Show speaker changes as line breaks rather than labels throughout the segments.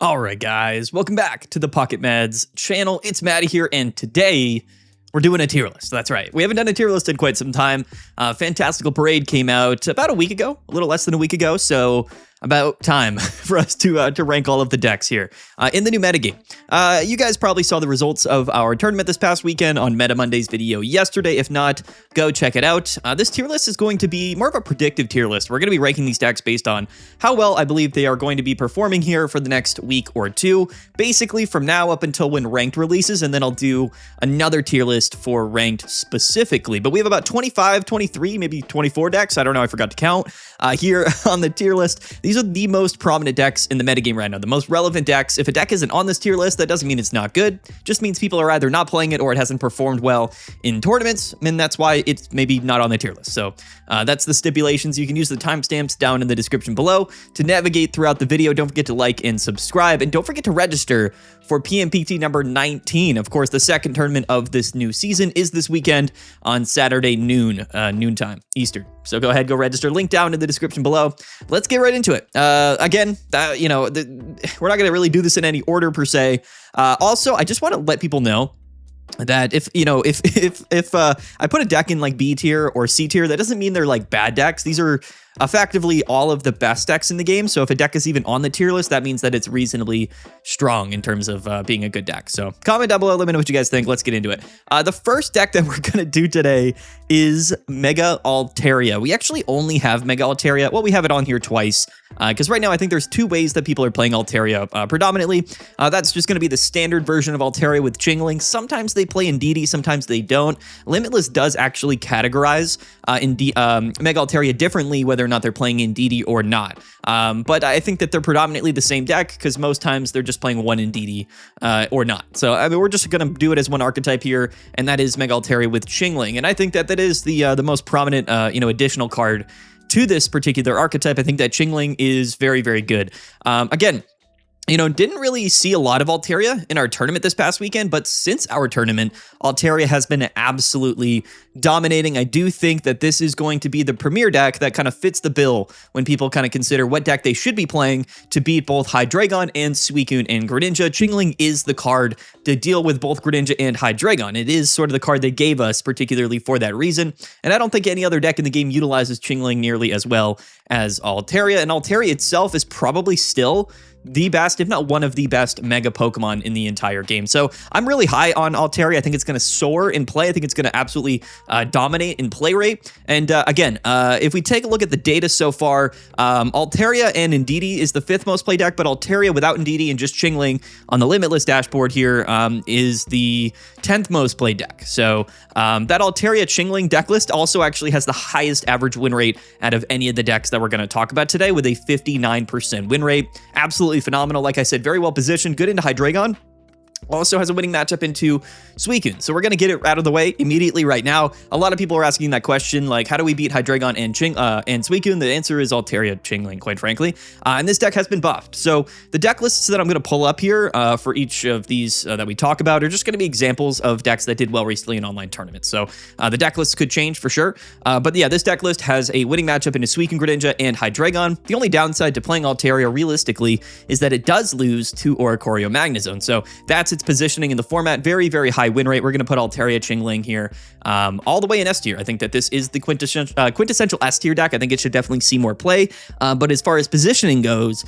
All right, guys, welcome back to the Pocket Meds channel. It's Maddie here, and today we're doing a tier list. That's right. We haven't done a tier list in quite some time. Fantastical Parade came out about a week ago, a little less than a week ago, so about time for us to rank all of the decks here in the new metagame. You guys probably saw the results of our tournament this past weekend on Meta Monday's video yesterday. If not, go check it out. This tier list is going to be more of a predictive tier list. We're going to be ranking these decks based on how well I believe they are going to be performing here for the next week or two, basically from now up until when ranked releases, and then I'll do another tier list for ranked specifically. But we have about 25, 23, maybe 24 decks. I don't know. I forgot to count here on the tier list. These are the most prominent decks in the metagame right now, the most relevant decks. If a deck isn't on this tier list, that doesn't mean it's not good. Just means people are either not playing it or it hasn't performed well in tournaments, and that's why it's maybe not on the tier list. So that's the stipulations. You can use the timestamps down in the description below to navigate throughout the video. Don't forget to like and subscribe, and don't forget to register for PMPT number 19. Of course, the second tournament of this new season is this weekend on Saturday noontime Eastern. So go ahead, go register. Link down in the description below. Let's get right into it. Again, we're not going to really do this in any order per se. Also, I just want to let people know that if I put a deck in like B tier or C tier, that doesn't mean they're like bad decks. These are effectively all of the best decks in the game. So if a deck is even on the tier list, that means that it's reasonably strong in terms of being a good deck. So comment down below, let me know what you guys think. Let's get into it. The first deck that we're going to do today is Mega Altaria. We actually only have Mega Altaria. Well, we have it on here twice because right now I think there's two ways that people are playing Altaria predominantly. That's just going to be the standard version of Altaria with Chingling. Sometimes they play Indeedee, sometimes they don't. Limitless does actually categorize Mega Altaria differently, whether or not they're playing Indeedee or not. But I think that they're predominantly the same deck because most times they're just playing one Indeedee or not. So I mean, we're just going to do it as one archetype here, and that is Mega Altaria with Chingling. And I think that is the most prominent additional card to this particular archetype. I think that Chingling is very, very good. Again, didn't really see a lot of Altaria in our tournament this past weekend, but since our tournament, Altaria has been absolutely dominating. I do think that this is going to be the premier deck that kind of fits the bill when people kind of consider what deck they should be playing to beat both Hydreigon and Suicune and Greninja. Chingling is the card to deal with both Greninja and Hydreigon. It is sort of the card they gave us particularly for that reason, and I don't think any other deck in the game utilizes Chingling nearly as well as Altaria, and Altaria itself is probably still the best, if not one of the best Mega Pokemon in the entire game. So I'm really high on Altaria. I think it's going to soar in play. I think it's going to absolutely dominate in play rate. And again, if we take a look at the data so far, Altaria and Indeedee is the 5th most played deck, but Altaria without Indeedee and just Chingling on the Limitless dashboard here is the 10th most played deck. So that Altaria Chingling deck list also actually has the highest average win rate out of any of the decks that we're going to talk about today, with a 59% win rate. Absolutely phenomenal. Like I said, very well positioned, good into Hydreigon. Also has a winning matchup into Suicune. So we're going to get it out of the way immediately right now. A lot of people are asking that question, like, how do we beat Hydreigon and Suicune? The answer is Altaria Chingling, quite frankly. And this deck has been buffed. So the deck lists that I'm going to pull up here for each of these that we talk about are just going to be examples of decks that did well recently in online tournaments. So the deck lists could change for sure. But yeah, this deck list has a winning matchup into Suicune, Greninja, and Hydreigon. The only downside to playing Altaria realistically is that it does lose to Oricorio Magnezone. So that's its positioning in the format. Very, very high win rate. We're going to put Altaria Chingling here all the way in S tier. I think that this is the quintessential S tier deck. I think it should definitely see more play. But as far as positioning goes,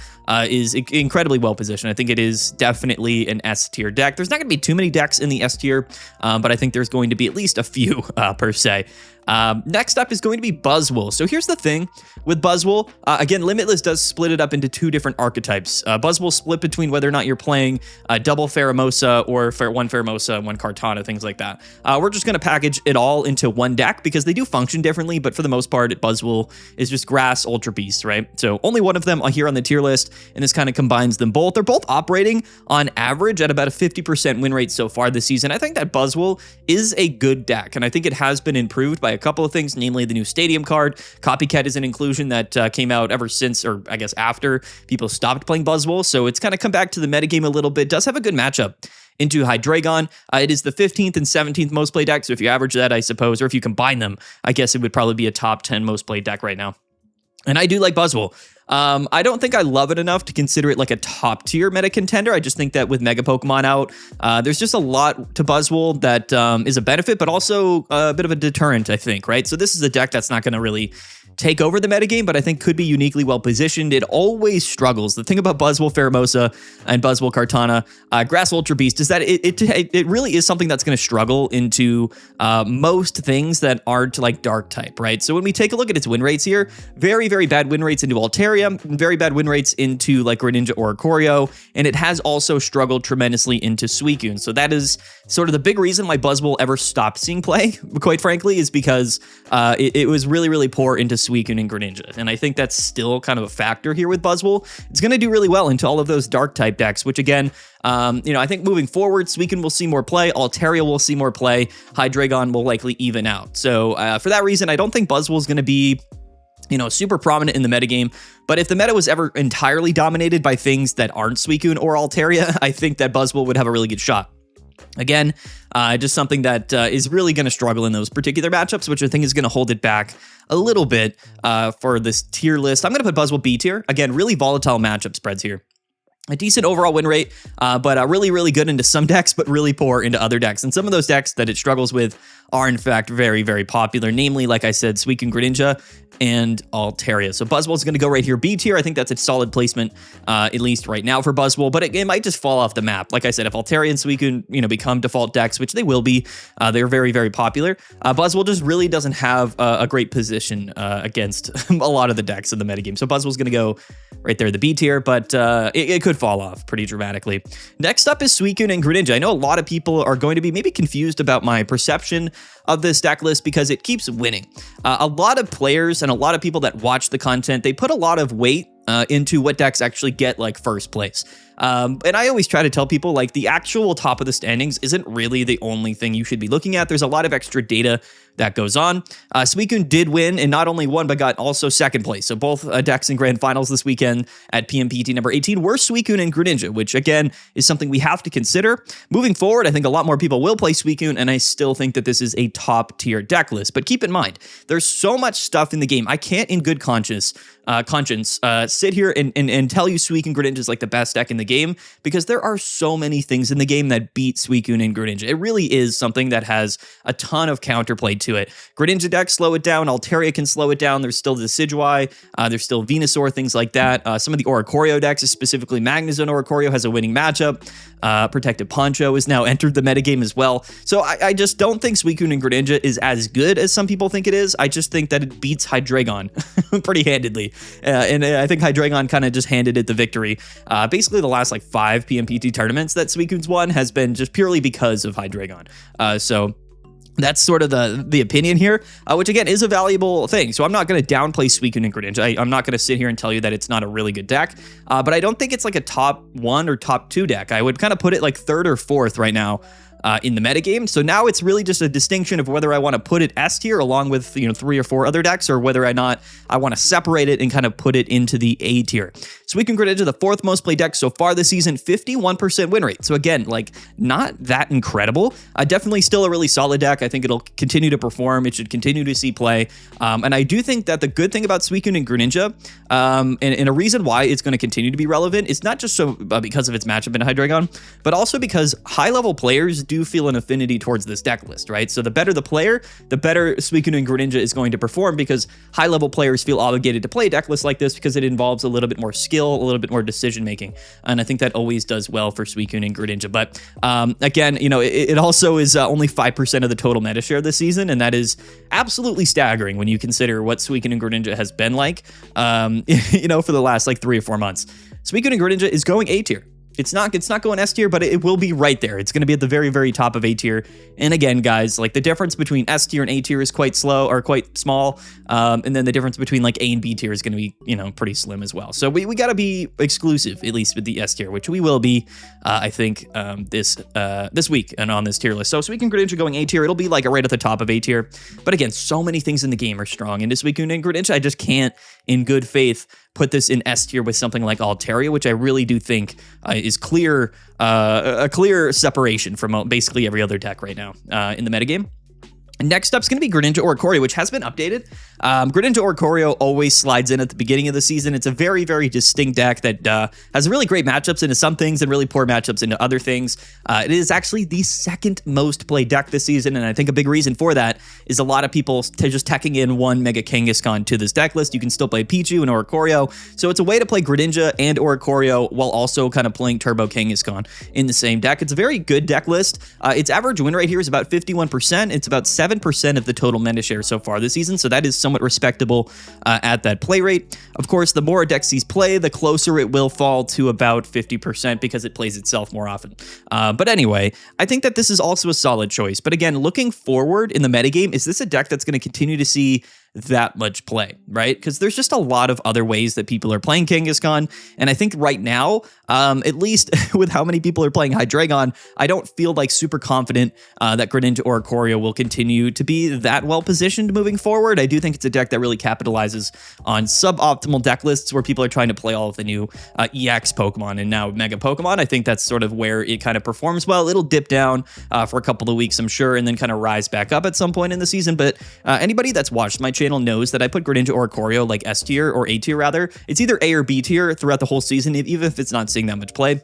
is incredibly well positioned. I think it is definitely an S tier deck. There's not going to be too many decks in the S tier, but I think there's going to be at least a few per se. Next up is going to be Buzzwole. So here's the thing with Buzzwole. Again, Limitless does split it up into two different archetypes. Buzzwole split between whether or not you're playing double Pheromosa or one Pheromosa, one Kartana, things like that. We're just going to package it all into one deck because they do function differently, but for the most part, Buzzwole is just Grass, Ultra Beast, right? So only one of them here on the tier list, and this kind of combines them both. They're both operating on average at about a 50% win rate so far this season. I think that Buzzwole is a good deck, and I think it has been improved by a couple of things, namely the new Stadium card. Copycat is an inclusion that came out ever since, or I guess after people stopped playing Buzzwole, so it's kind of come back to the metagame a little bit. Does have a good matchup into Hydreigon. It is the 15th and 17th most played deck, so if you average that, I suppose, or if you combine them, I guess it would probably be a top 10 most played deck right now. And I do like Buzzwole. I don't think I love it enough to consider it like a top tier meta contender. I just think that with Mega Pokemon out, there's just a lot to Buzzwole that is a benefit, but also a bit of a deterrent, I think, right? So this is a deck that's not going to really take over the metagame, but I think could be uniquely well positioned. It always struggles. The thing about Buzzwole Pheromosa and Buzzwole Kartana, Grass Ultra Beast, is that it really is something that's going to struggle into most things that aren't like dark type, right? So when we take a look at its win rates here, very, very bad win rates into Altaria, very bad win rates into like Greninja or Oricorio, and it has also struggled tremendously into Suicune. So that is sort of the big reason why Buzzwole ever stopped seeing play, quite frankly, is because it was really, really poor into Suicune and Greninja. And I think that's still kind of a factor here with Buzzwole. It's going to do really well into all of those dark type decks, which again, I think moving forward, Suicune will see more play, Altaria will see more play, Hydreigon will likely even out. So for that reason, I don't think Buzzwole is going to be super prominent in the metagame. But if the meta was ever entirely dominated by things that aren't Suicune or Altaria, I think that Buzzwole would have a really good shot. Again, just something that is really going to struggle in those particular matchups, which I think is going to hold it back a little bit for this tier list. I'm going to put Buzzwole B tier. Again, really volatile matchup spreads here. A decent overall win rate, but really, really good into some decks, but really poor into other decks. And some of those decks that it struggles with are, in fact, very, very popular. Namely, like I said, Suicune, Greninja, and Altaria. So Buzzwole is going to go right here, B tier. I think that's a solid placement, at least right now for Buzzwole, but it might just fall off the map. Like I said, if Altaria and Suicune, become default decks, which they will be, they're very, very popular. Buzzwole just really doesn't have a great position against a lot of the decks in the metagame. So Buzzwole's going to go right there, the B tier, but it could fall off pretty dramatically. Next up is Suicune and Greninja. I know a lot of people are going to be maybe confused about my perception of this deck list because it keeps winning. A lot of players and a lot of people that watch the content, they put a lot of weight into what decks actually get like first place. And I always try to tell people like the actual top of the standings isn't really the only thing you should be looking at. There's a lot of extra data that goes on. Suicune did win and not only won, but got also second place. So both decks in grand finals this weekend at PMPT number 18 were Suicune and Greninja, which again is something we have to consider. Moving forward, I think a lot more people will play Suicune, and I still think that this is a top tier deck list. But keep in mind, there's so much stuff in the game. I can't in good conscience sit here and tell you Suicune Greninja is like the best deck in the game, because there are so many things in the game that beat Suicune and Greninja. It really is something that has a ton of counterplay to it. Greninja decks slow it down, Altaria can slow it down, there's still Decidueye, there's still Venusaur, things like that. Some of the Oricorio decks, specifically Magnezone Oricorio, has a winning matchup. Protective Poncho has now entered the metagame as well. So I just don't think Suicune and Greninja is as good as some people think it is. I just think that it beats Hydreigon pretty handedly. And I think Hydreigon kind of just handed it the victory. Basically, the last like 5 PMPT tournaments that Suicune's won has been just purely because of Hydreigon. So that's sort of the opinion here, which again is a valuable thing. So I'm not going to downplay Suicune and Greninja. I'm not going to sit here and tell you that it's not a really good deck, but I don't think it's like a top 1 or top 2 deck. I would kind of put it like 3rd or 4th right now in the metagame. So now it's really just a distinction of whether I want to put it S tier along with 3 or 4 other decks, or whether or not I want to separate it and kind of put it into the A tier. Suicune Greninja, the 4th most played deck so far this season, 51% win rate. So again, like not that incredible. Definitely still a really solid deck. I think it'll continue to perform. It should continue to see play. And I do think that the good thing about Suicune and Greninja, and a reason why it's going to continue to be relevant, is not just so because of its matchup in Hydreigon, but also because high-level players do feel an affinity towards this deck list, right? So the better the player, the better Suicune and Greninja is going to perform, because high-level players feel obligated to play a deck list like this because it involves a little bit more skill, a little bit more decision-making. And I think that always does well for Suicune and Greninja. But again, it also is only 5% of the total meta share this season, and that is absolutely staggering when you consider what Suicune and Greninja has been like, for the last like 3 or 4 months. Suicune and Greninja is going A tier. It's not going S tier, but it will be right there. It's going to be at the very, very top of A tier. And again, guys, like the difference between S tier and A tier is quite small. And then the difference between like A and B tier is going to be, pretty slim as well. So we got to be exclusive, at least with the S tier, which we will be, I think, this week and on this tier list. So Suicune Greninja going A tier, it'll be like right at the top of A tier. But again, so many things in the game are strong. And Suicune and Greninja, I just can't, in good faith, put this in S tier with something like Altaria, which I really do think is a clear separation from basically every other deck right now in the metagame. Next up is going to be Greninja Oricorio, which has been updated. Greninja Oricorio always slides in at the beginning of the season. It's a very, very distinct deck that has really great matchups into some things and really poor matchups into other things. It is actually the second most played deck this season, and I think a big reason for that is a lot of people just teching in one Mega Kangaskhan to this deck list. You can still play Pichu and Oricorio, so it's a way to play Greninja and Oricorio while also kind of playing Turbo Kangaskhan in the same deck. It's a very good deck list. Its average win rate here is about 51%. It's about 7% of the total meta share so far this season, so that is somewhat respectable at that play rate. Of course, the more a deck sees play, the closer it will fall to about 50% because it plays itself more often. But anyway, I think that this is also a solid choice. But again, looking forward in the metagame, is this a deck that's going to continue to see that much play, right? Because there's just a lot of other ways that people are playing Kangaskhan, and I think right now, at least with how many people are playing Hydreigon, I don't feel like super confident that Greninja Oricorio will continue to be that well positioned moving forward. I do think it's a deck that really capitalizes on suboptimal deck lists where people are trying to play all of the new EX Pokemon and now Mega Pokemon. I think that's sort of where it kind of performs well. It'll dip down for a couple of weeks, I'm sure, and then kind of rise back up at some point in the season. But anybody that's watched my channel knows that I put Greninja Oricorio like S tier or A tier rather. It's either A or B tier throughout the whole season, even if it's not seeing that much play.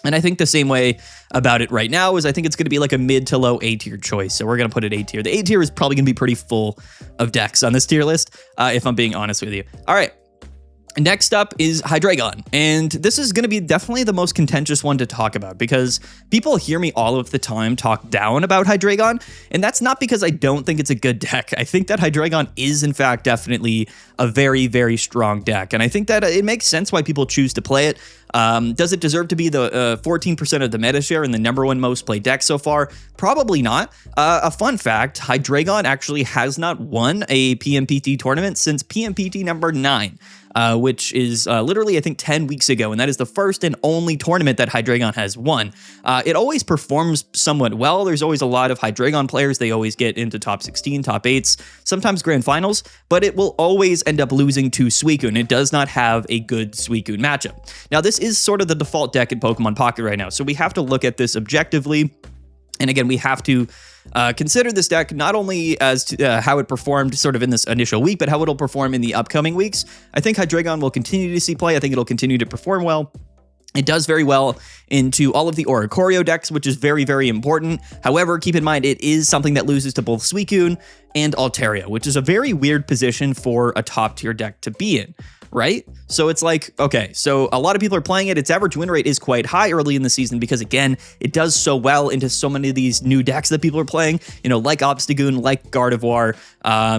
And I think the same way about it right now is I think it's going to be like a mid to low A tier choice. So we're going to put it A tier. The A tier is probably going to be pretty full of decks on this tier list, if I'm being honest with you. All right. Next up is Hydreigon, and this is going to be definitely the most contentious one to talk about because people hear me all of the time talk down about Hydreigon, and that's not because I don't think it's a good deck. I think that Hydreigon is, in fact, definitely a very, very strong deck, and I think that it makes sense why people choose to play it. Does it deserve to be the 14% of the meta share and the #1 most played deck so far? Probably not. A fun fact, Hydreigon actually has not won a PMPT tournament since PMPT number 9. Which is literally, I think, 10 weeks ago, and that is the first and only tournament that Hydreigon has won. It always performs somewhat well. There's always a lot of Hydreigon players. They always get into top 16, top 8s, sometimes grand finals, but it will always end up losing to Suicune. It does not have a good Suicune matchup. Now, this is sort of the default deck in Pokemon Pocket right now, so we have to look at this objectively. And again, we have to consider this deck not only as to, how it performed sort of in this initial week, but how it'll perform in the upcoming weeks. I think Hydreigon will continue to see play. I think it'll continue to perform well. It does very well into all of the Oricorio decks, which is very, very important. However, keep in mind, it is something that loses to both Suicune and Altaria, which is a very weird position for a top tier deck to be in. Right? So it's like, okay, so a lot of people are playing it. Its average win rate is quite high early in the season because, again, it does so well into so many of these new decks that people are playing, you know, like Obstagoon, like Gardevoir,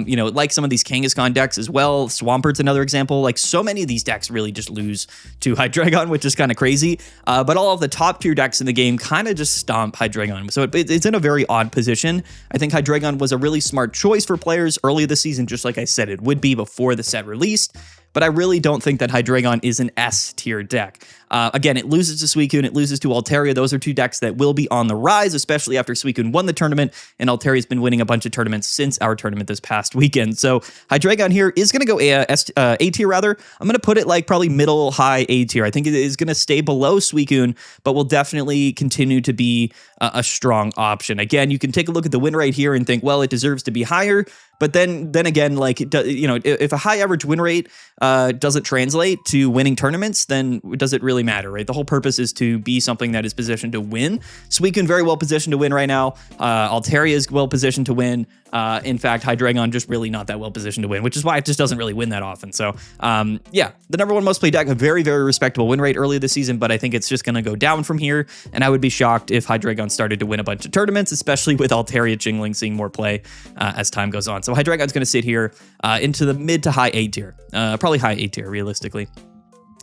you know, like some of these Kangaskhan decks as well. Swampert's another example. Like, so many of these decks really just lose to Hydreigon, which is kind of crazy. But all of the top tier decks in the game kind of just stomp Hydreigon. So it's in a very odd position. I think Hydreigon was a really smart choice for players early this season, just like I said it would be before the set released. But I really don't think that Hydreigon is an S tier deck. Again, it loses to Suicune, it loses to Altaria. Those are two decks that will be on the rise, especially after Suicune won the tournament, and Altaria's been winning a bunch of tournaments since our tournament this past weekend. So Hydreigon here is going to go A tier rather. I'm going to put it like probably middle high A tier. I think it is going to stay below Suicune, but will definitely continue to be a strong option. Again, you can take a look at the win rate here and think, well, it deserves to be higher. But then again, like, you know, if a high average win rate doesn't translate to winning tournaments, then does it really matter, right? The whole purpose is to be something that is positioned to win. Suicune very well positioned to win right now. Altaria is well positioned to win. In fact, Hydreigon just really not that well positioned to win, which is why it just doesn't really win that often. So, yeah, the #1 most played deck, a very, very respectable win rate early this season, but I think it's just going to go down from here. And I would be shocked if Hydreigon started to win a bunch of tournaments, especially with Altaria jingling, seeing more play as time goes on. So Hydreigon's going to sit here into the mid to high A tier, probably high A tier realistically.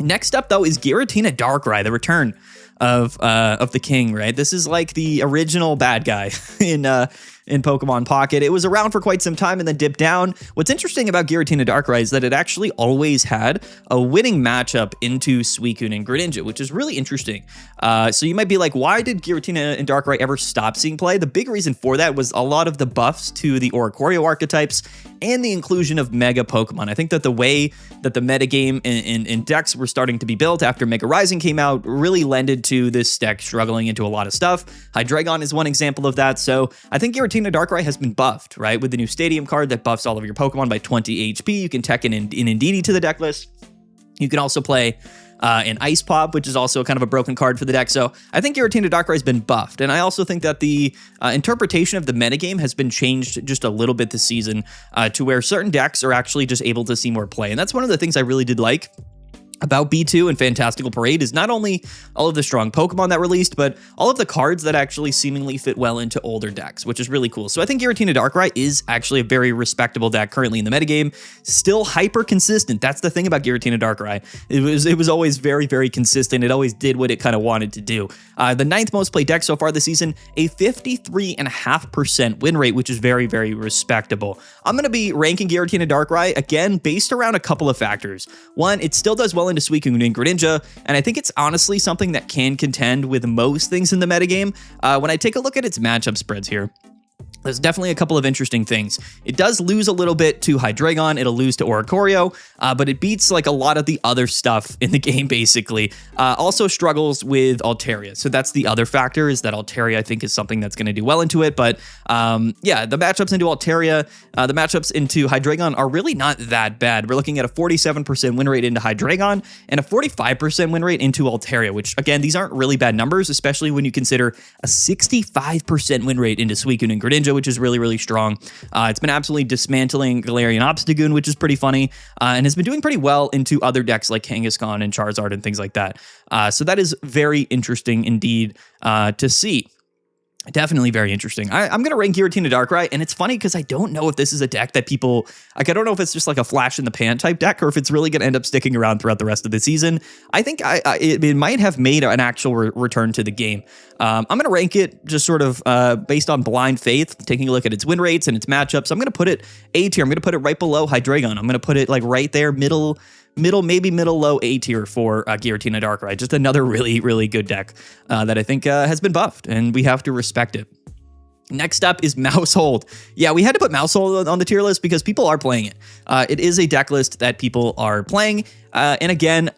Next up, though, is Giratina Darkrai, the return of the king, right? This is like the original bad guy in Pokemon Pocket. It was around for quite some time and then dipped down. What's interesting about Giratina Darkrai is that it actually always had a winning matchup into Suicune and Greninja, which is really interesting. So you might be like, why did Giratina and Darkrai ever stop seeing play? The big reason for that was a lot of the buffs to the Oricorio archetypes and the inclusion of Mega Pokemon. I think that the way that the metagame and decks were starting to be built after Mega Rising came out really lended to this deck struggling into a lot of stuff. Hydreigon is one example of that. So I think Giratina Giratina Darkrai has been buffed, right? With the new Stadium card that buffs all of your Pokemon by 20 HP. You can tech in Indeedee to the deck list. You can also play an Ice Pop, which is also kind of a broken card for the deck. So I think Giratina Darkrai has been buffed. And I also think that the interpretation of the metagame has been changed just a little bit this season to where certain decks are actually just able to see more play. And that's one of the things I really did like about B2 and Fantastical Parade is not only all of the strong Pokemon that released, but all of the cards that actually seemingly fit well into older decks, which is really cool. So I think Giratina Darkrai is actually a very respectable deck currently in the metagame. Still hyper consistent. That's the thing about Giratina Darkrai. It was always very, very consistent. It always did what it kind of wanted to do. The 9th most played deck so far this season, a 53.5% win rate, which is very, very respectable. I'm going to be ranking Giratina Darkrai, again, based around a couple of factors. One, it still does well into Suicune and Greninja, and I think it's honestly something that can contend with most things in the metagame. When I take a look at its matchup spreads here, there's definitely a couple of interesting things. It does lose a little bit to Hydreigon. It'll lose to Oricorio, but it beats like a lot of the other stuff in the game, basically. Also struggles with Altaria. So that's the other factor, is that Altaria, I think, is something that's going to do well into it. But yeah, the matchups into Altaria, the matchups into Hydreigon are really not that bad. We're looking at a 47% win rate into Hydreigon and a 45% win rate into Altaria, which, again, these aren't really bad numbers, especially when you consider a 65% win rate into Suicune and Greninja, which is really, really strong. It's been absolutely dismantling Galarian Obstagoon, which is pretty funny, and has been doing pretty well into other decks like Kangaskhan and Charizard and things like that. So that is very interesting indeed to see. Definitely very interesting. I'm going to rank Giratina Darkrai, and it's funny because I don't know if this is a deck that people, like, I don't know if it's just like a flash in the pan type deck or if it's really going to end up sticking around throughout the rest of the season. I think it might have made an actual return to the game. I'm going to rank it just sort of based on blind faith, taking a look at its win rates and its matchups. I'm going to put it A tier. I'm going to put it right below Hydreigon. I'm going to put it like right there, middle, maybe middle low A tier for Giratina Darkrai. Just another really, really good deck that I think has been buffed, and we have to respect it. Next up is Maushold. Yeah, we had to put Maushold on the tier list because people are playing it. It is a deck list that people are playing, and again,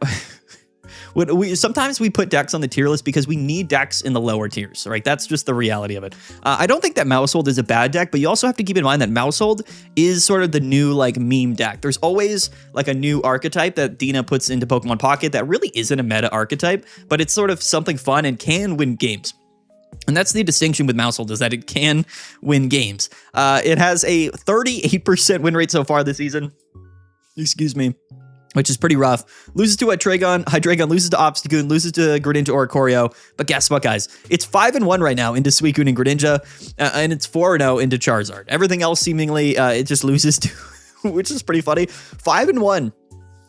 sometimes we put decks on the tier list because we need decks in the lower tiers, right? That's just the reality of it. I don't think that Maushold is a bad deck, but you also have to keep in mind that Maushold is sort of the new like meme deck. There's always like a new archetype that Dina puts into Pokemon Pocket that really isn't a meta archetype, but it's sort of something fun and can win games. And that's the distinction with Maushold, is that it can win games. It has a 38% win rate so far this season. Excuse me. Which is pretty rough. Loses to Hydreigon, loses to Obstagoon, loses to Greninja Oricorio. But guess what, guys? It's 5-1 right now into Suicune and Greninja, and it's 4-0 into Charizard. Everything else seemingly it just loses to, which is pretty funny. 5-1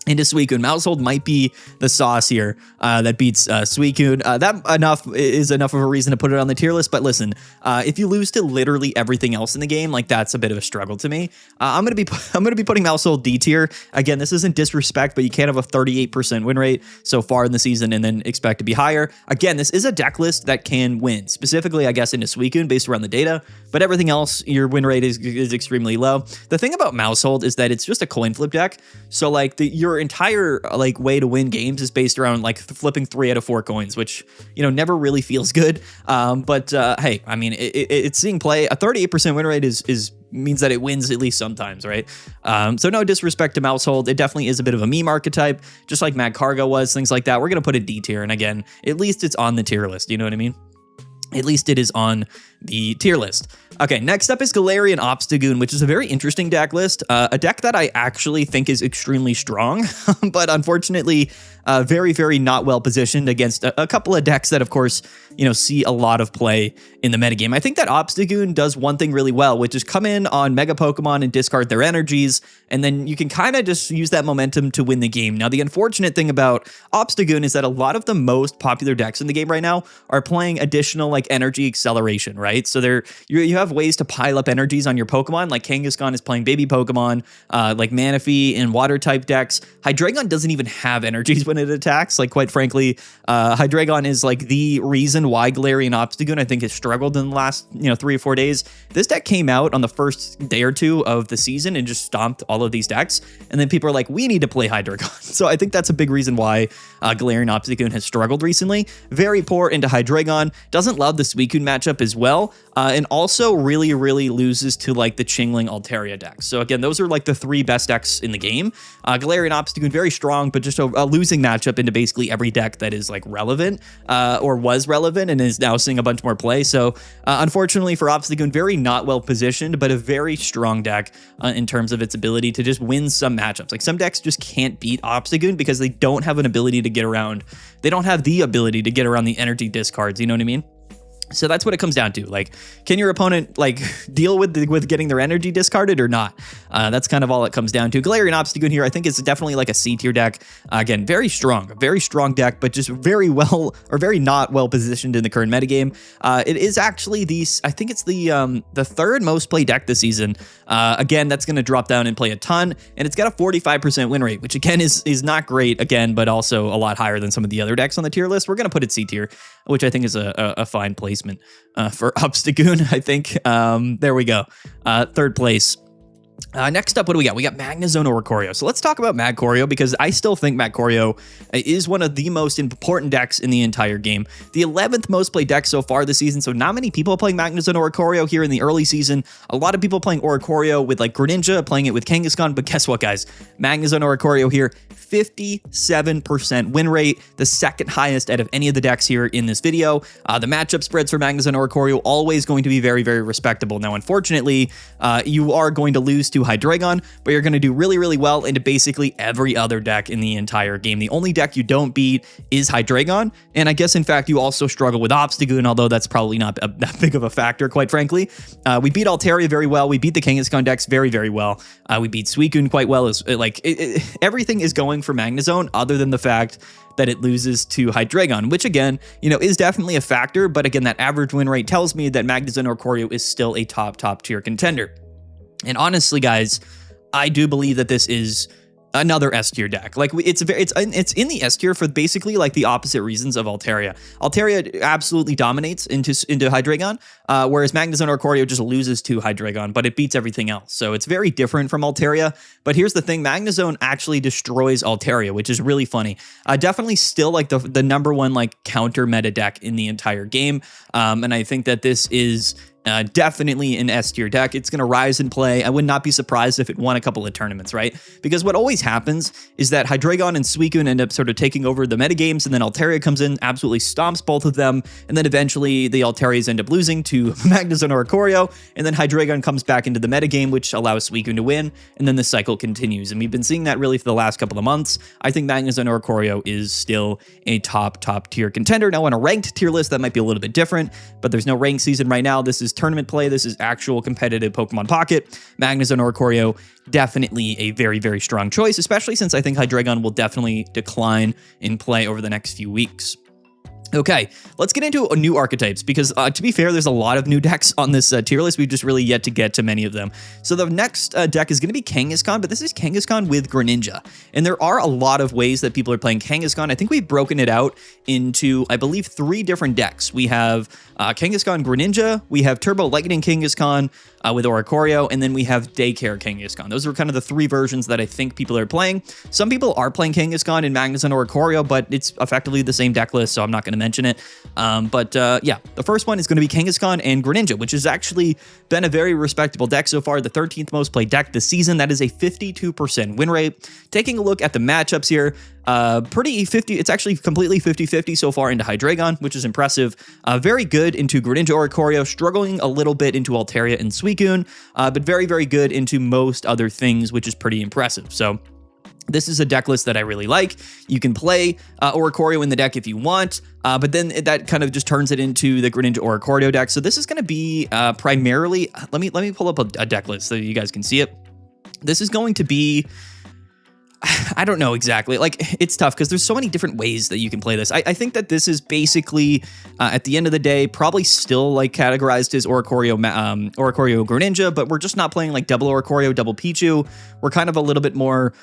into Suicune. Maushold might be the sauce here that beats Suicune. That is enough of a reason to put it on the tier list. But listen, if you lose to literally everything else in the game, like, that's a bit of a struggle to me. I'm gonna be putting Maushold D tier. Again, this isn't disrespect, but you can't have a 38% win rate so far in the season and then expect to be higher. Again, this is a deck list that can win, specifically, I guess, into Suicune based around the data. But everything else, your win rate is extremely low. The thing about Maushold is that it's just a coin flip deck. So like your entire like way to win games is based around like flipping 3 out of 4 coins, which, you know, never really feels good. But hey, I mean, it's seeing play. A 38% win rate means that it wins at least sometimes, right? So no disrespect to Maushold. It definitely is a bit of a meme archetype, just like Magcargo was, things like that. We're going to put it D tier. And again, at least it's on the tier list. You know what I mean? At least it is on the tier list. Okay, next up is Galarian Obstagoon, which is a very interesting deck list. A deck that I actually think is extremely strong, but unfortunately, very, very not well positioned against a couple of decks that, of course, you know, see a lot of play in the metagame. I think that Obstagoon does one thing really well, which is come in on Mega Pokemon and discard their energies, and then you can kind of just use that momentum to win the game. Now, the unfortunate thing about Obstagoon is that a lot of the most popular decks in the game right now are playing additional like energy acceleration, right? So you have ways to pile up energies on your Pokemon, like Kangaskhan is playing baby Pokemon, like Manaphy and water type decks. Hydreigon doesn't even have energies when it attacks. Like, quite frankly, Hydreigon is like the reason why Galarian Obstagoon, I think, has struggled in the last, 3 or 4 days. This deck came out on the first day or two of the season and just stomped all of these decks. And then people are like, we need to play Hydreigon. So I think that's a big reason why Galarian Obstagoon has struggled recently. Very poor into Hydreigon. Doesn't love the Suicune matchup as well, and also really, really loses to like the Chingling Altaria decks. So again, those are like the 3 best decks in the game. Galarian Obstagoon, very strong, but just a losing matchup into basically every deck that is like relevant or was relevant and is now seeing a bunch more play. So unfortunately for Obstagoon, very not well positioned, but a very strong deck in terms of its ability to just win some matchups. Like some decks just can't beat Obstagoon because they don't have an ability to get around. They don't have the ability to get around the energy discards. You know what I mean? So that's what it comes down to. Like, can your opponent like deal with getting their energy discarded or not? That's kind of all it comes down to. Galarian Obstagoon here, I think, is definitely like a C tier deck. Again, very strong deck, but just very well or very not well positioned in the current metagame. It is actually I think it's the 3rd most played deck this season. Again, that's going to drop down and play a ton, and it's got a 45% win rate, which again is not great again, but also a lot higher than some of the other decks on the tier list. We're going to put it C tier, which I think is a fine placement for Obstagoon, I think. There we go. 3rd place. Next up, what do we got? We got Magnezone Oricorio. So let's talk about Magcorio, because I still think Magcorio is one of the most important decks in the entire game. The 11th most played deck so far this season, so not many people are playing Magnezone Oricorio here in the early season. A lot of people playing Oricorio with like Greninja, playing it with Kangaskhan, but guess what, guys? Magnezone Oricorio here, 57% win rate, the 2nd highest out of any of the decks here in this video. The matchup spreads for Magnezone Oricorio always going to be very, very respectable. Now, unfortunately, you are going to lose to Hydreigon, but you're going to do really, really well into basically every other deck in the entire game. The only deck you don't beat is Hydreigon, and I guess, in fact, you also struggle with Obstagoon, although that's probably not that big of a factor, quite frankly. We beat Altaria very well. We beat the Kangaskhan decks very, very well. We beat Suicune quite well. Everything is going for Magnezone, other than the fact that it loses to Hydreigon, which again, is definitely a factor, but again, that average win rate tells me that Magnezone Oricorio is still a top tier contender. And honestly, guys, I do believe that this is another S tier deck. Like it's in the S tier for basically like the opposite reasons of Altaria. Altaria absolutely dominates into Hydreigon, whereas Magnezone Oricorio just loses to Hydreigon, but it beats everything else. So it's very different from Altaria. But here's the thing: Magnezone actually destroys Altaria, which is really funny. Definitely still like the #1 like counter meta deck in the entire game, and I think that this is definitely an S tier deck. It's going to rise in play. I would not be surprised if it won a couple of tournaments, right? Because what always happens is that Hydreigon and Suicune end up sort of taking over the metagames, and then Altaria comes in, absolutely stomps both of them, and then eventually the Altarias end up losing to Magnezone Oricorio, and then Hydreigon comes back into the metagame, which allows Suicune to win, and then the cycle continues. And we've been seeing that really for the last couple of months. I think Magnezone Oricorio is still a top tier contender. Now, on a ranked tier list, that might be a little bit different, but there's no ranked season right now. This is tournament play. This is actual competitive Pokemon Pocket. Magnezone Oricorio, definitely a very, very strong choice, especially since I think Hydreigon will definitely decline in play over the next few weeks. Okay, let's get into new archetypes, because to be fair, there's a lot of new decks on this tier list. We've just really yet to get to many of them. So the next deck is going to be Kangaskhan, but this is Kangaskhan with Greninja. And there are a lot of ways that people are playing Kangaskhan. I think we've broken it out into, I believe, 3 different decks. We have Kangaskhan Greninja, we have Turbo Lightning Kangaskhan with Oricorio, and then we have Daycare Kangaskhan. Those are kind of the 3 versions that I think people are playing. Some people are playing Kangaskhan in Magnezone Oricorio, but it's effectively the same deck list, so I'm not going to mention it. Yeah, the first one is going to be Kangaskhan and Greninja, which has actually been a very respectable deck so far. The 13th most played deck this season. That is a 52% win rate. Taking a look at the matchups here, it's actually completely 50-50 so far into Hydreigon, which is impressive. Very good into Greninja Oricorio, struggling a little bit into Altaria and Suicune, but very, very good into most other things, which is pretty impressive. So this is a deck list that I really like. You can play Oricorio in the deck if you want, but then that kind of just turns it into the Greninja Oricorio deck. So this is going to be primarily, let me pull up a deck list so you guys can see it. This is going to be, I don't know exactly. Like, it's tough because there's so many different ways that you can play this. I think that this is basically, at the end of the day, probably still like categorized as Oricorio Greninja, but we're just not playing like double Oricorio, double Pichu. We're kind of a little bit more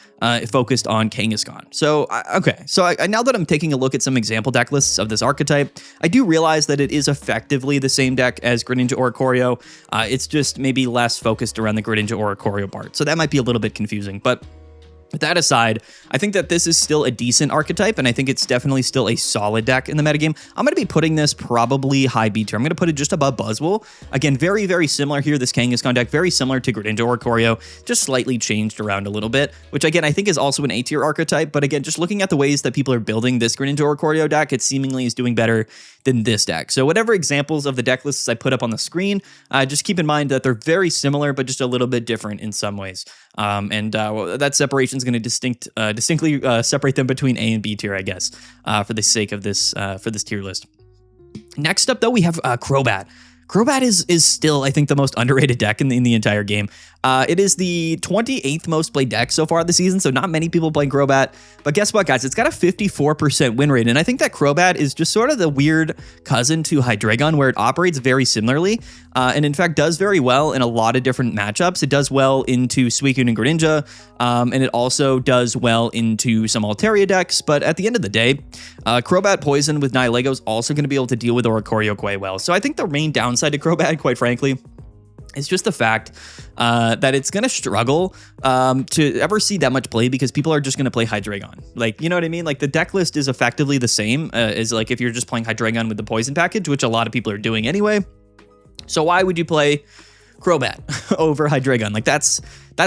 focused on Kangaskhan. So, okay. So now that I'm taking a look at some example deck lists of this archetype, I do realize that it is effectively the same deck as Greninja Oricorio. It's just maybe less focused around the Greninja Oricorio part. So that might be a little bit confusing, but With that aside, I think that this is still a decent archetype, and I think it's definitely still a solid deck in the metagame. I'm going to be putting this probably high B tier. I'm going to put it just above Buzzwole. Again, very, very similar here. This Kangaskhan deck, very similar to Greninja Oricorio, just slightly changed around a little bit, which again, I think is also an A tier archetype. But again, just looking at the ways that people are building this Greninja Oricorio deck, it seemingly is doing better than this deck. So whatever examples of the deck lists I put up on the screen, just keep in mind that they're very similar, but just a little bit different in some ways. That separation is going to distinctly separate them between A and B tier, I guess, for the sake of this tier list. Next up, though, we have Crobat. Crobat is still, I think, the most underrated deck in the entire game. It is the 28th most played deck so far this season, so not many people playing Crobat. But guess what, guys? It's got a 54% win rate, and I think that Crobat is just sort of the weird cousin to Hydreigon, where it operates very similarly, and in fact does very well in a lot of different matchups. It does well into Suicune and Greninja, and it also does well into some Altaria decks, but at the end of the day, Crobat Poison with Nihilego is also going to be able to deal with Oricorio quite well. So I think the main downside to Crobat, quite frankly, it's just the fact that it's going to struggle to ever see that much play because people are just going to play Hydreigon. Like, you know what I mean? Like, the deck list is effectively the same as, like, if you're just playing Hydreigon with the Poison package, which a lot of people are doing anyway. So why would you play Crobat over Hydreigon? Like, that's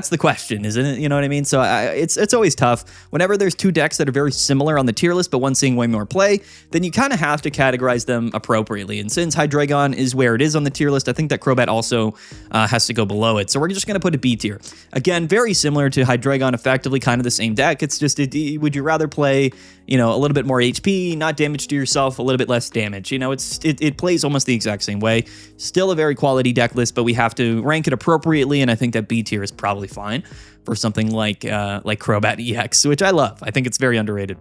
the question, isn't it? You know what I mean? So it's always tough. Whenever there's two decks that are very similar on the tier list, but one seeing way more play, then you kind of have to categorize them appropriately. And since Hydreigon is where it is on the tier list, I think that Crobat also has to go below it. So we're just going to put a B tier. Again, very similar to Hydreigon, effectively kind of the same deck. It's just, would you rather play, you know, a little bit more HP, not damage to yourself, a little bit less damage? You know, it plays almost the exact same way. Still a very quality deck list, but we have to rank it appropriately, and I think that B tier is probably fine for something like Crobat EX, which I love. I think it's very underrated.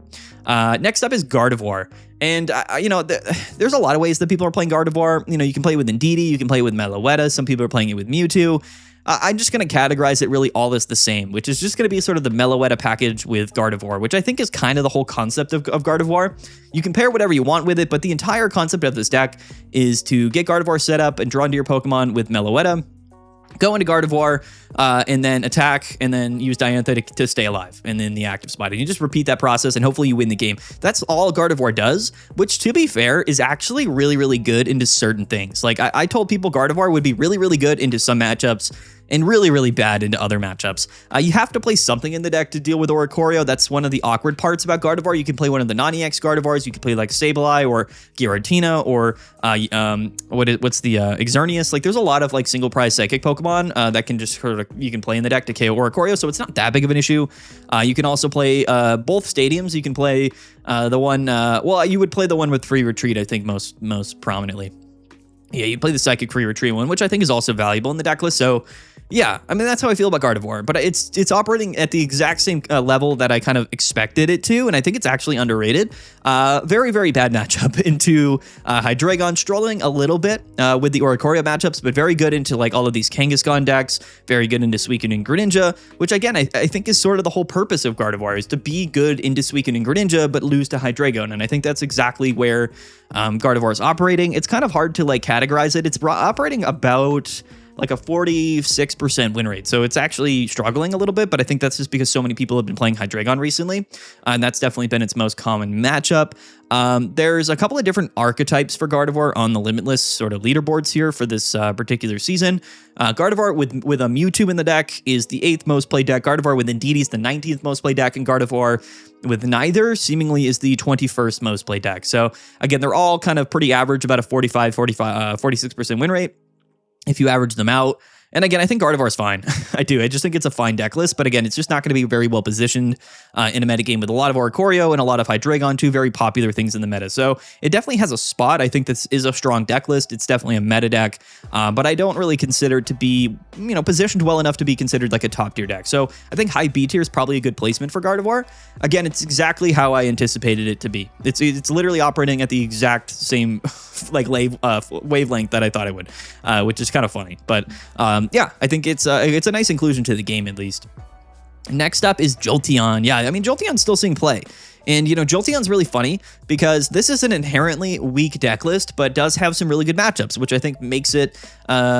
Next up is Gardevoir. And, you know, there's a lot of ways that people are playing Gardevoir. You know, you can play it with Indeedee, you can play it with Meloetta, some people are playing it with Mewtwo. I'm just going to categorize it really all as the same, which is just going to be sort of the Meloetta package with Gardevoir, which I think is kind of the whole concept of Gardevoir. You can pair whatever you want with it, but the entire concept of this deck is to get Gardevoir set up and draw into your Pokemon with Meloetta, go into Gardevoir, and then attack, and then use Diantha to stay alive, and then the active spot. And you just repeat that process, and hopefully you win the game. That's all Gardevoir does, which, to be fair, is actually really, really good into certain things. Like, I told people Gardevoir would be really, really good into some matchups, and really, really bad into other matchups. You have to play something in the deck to deal with Oricorio. That's one of the awkward parts about Gardevoir. You can play one of the non-EX Gardevoirs. You can play like Sableye or Giratina or what's the Xerneas. Like, there's a lot of like single prize psychic Pokemon that can just sort of, you can play in the deck to KO Oricorio, so it's not that big of an issue. You can also play both stadiums. You can play the one, well, you would play the one with free retreat, I think, most prominently. Yeah, you play the Psychic Free Retreat one, which I think is also valuable in the deck list. So, yeah, I mean, that's how I feel about Gardevoir. But it's operating at the exact same level that I kind of expected it to, and I think it's actually underrated. Very, very bad matchup into Hydreigon, struggling a little bit with the Oricorio matchups, but very good into like all of these Kangaskhan decks, very good into Suicune and Greninja, which again, I think is sort of the whole purpose of Gardevoir, is to be good into Suicune and Greninja, but lose to Hydreigon. And I think that's exactly where Gardevoir is operating. It's kind of hard to like categorize it. It's operating about like a 46% win rate. So it's actually struggling a little bit, but I think that's just because so many people have been playing Hydreigon recently, and that's definitely been its most common matchup. There's a couple of different archetypes for Gardevoir on the Limitless sort of leaderboards here for this particular season. Gardevoir with a Mewtwo in the deck is the 8th most played deck. Gardevoir with Indeedee is the 19th most played deck, and Gardevoir with neither seemingly is the 21st most played deck. So again, they're all kind of pretty average, about a 46% win rate if you average them out. And again, I think Gardevoir is fine. I do. I just think it's a fine deck list, but again, it's just not going to be very well positioned in a metagame with a lot of Oricorio and a lot of Hydreigon, two very popular things in the meta. So it definitely has a spot. I think this is a strong deck list. It's definitely a meta deck, but I don't really consider it to be, you know, positioned well enough to be considered like a top tier deck. So I think high B tier is probably a good placement for Gardevoir. Again, it's exactly how I anticipated it to be. It's literally operating at the exact same like wavelength that I thought it would, which is kind of funny. But yeah, I think it's a nice inclusion to the game at least. Next up is Jolteon. Yeah, I mean, Jolteon's still seeing play. And, you know, Jolteon's really funny because this is an inherently weak deck list, but does have some really good matchups, which I think makes it,